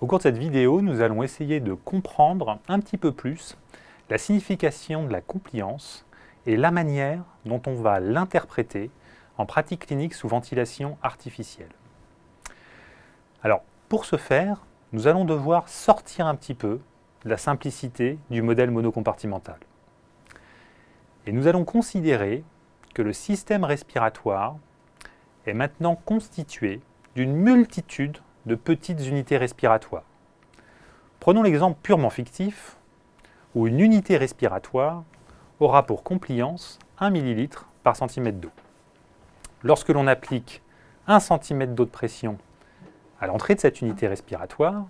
Au cours de cette vidéo, nous allons essayer de comprendre un petit peu plus la signification de la compliance et la manière dont on va l'interpréter en pratique clinique sous ventilation artificielle. Alors, pour ce faire, nous allons devoir sortir un petit peu de la simplicité du modèle monocompartimental. Et nous allons considérer que le système respiratoire est maintenant constitué d'une multitude de petites unités respiratoires. Prenons l'exemple purement fictif où une unité respiratoire aura pour compliance 1 ml par centimètre d'eau. Lorsque l'on applique 1 cm d'eau de pression à l'entrée de cette unité respiratoire,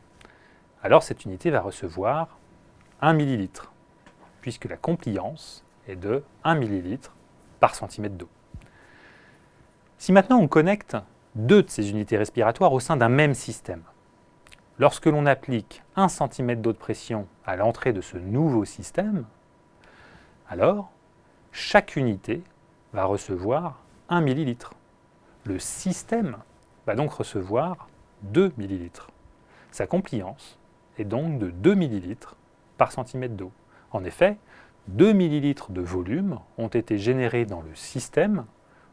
alors cette unité va recevoir 1 ml, puisque la compliance est de 1 ml par centimètre d'eau. Si maintenant on connecte deux de ces unités respiratoires au sein d'un même système, lorsque l'on applique 1 cm d'eau de pression à l'entrée de ce nouveau système, alors chaque unité va recevoir 1 ml. Le système va donc recevoir 2 ml. Sa compliance est donc de 2 ml par centimètre d'eau. En effet, 2 ml de volume ont été générés dans le système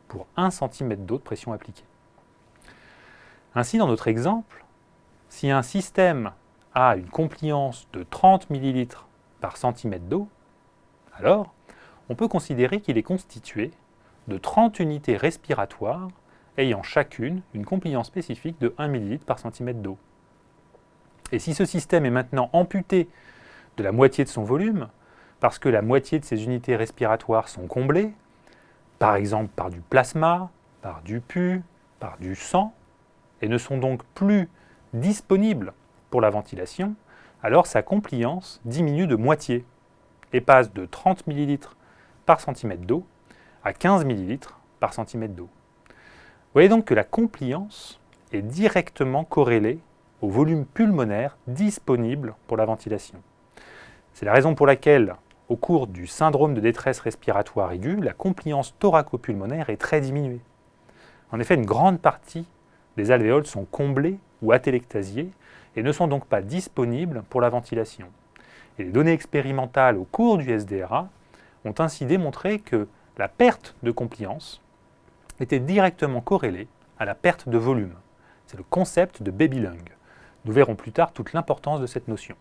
pour 1 cm d'eau de pression appliquée. Ainsi, dans notre exemple, si un système a une compliance de 30 ml par centimètre d'eau, alors on peut considérer qu'il est constitué de 30 unités respiratoires ayant chacune une compliance spécifique de 1 ml par centimètre d'eau. Et si ce système est maintenant amputé de la moitié de son volume, parce que la moitié de ces unités respiratoires sont comblées, par exemple par du plasma, par du pus, par du sang, et ne sont donc plus disponibles pour la ventilation, alors sa compliance diminue de moitié et passe de 30 ml par centimètre d'eau à 15 ml par centimètre d'eau. Vous voyez donc que la compliance est directement corrélée au volume pulmonaire disponible pour la ventilation. C'est la raison pour laquelle, au cours du syndrome de détresse respiratoire aiguë, la compliance thoraco-pulmonaire est très diminuée. En effet, une grande partie des alvéoles sont comblés ou atélectasiés et ne sont donc pas disponibles pour la ventilation. Et les données expérimentales au cours du SDRA ont ainsi démontré que la perte de compliance était directement corrélée à la perte de volume. C'est le concept de baby lung. Nous verrons plus tard toute l'importance de cette notion.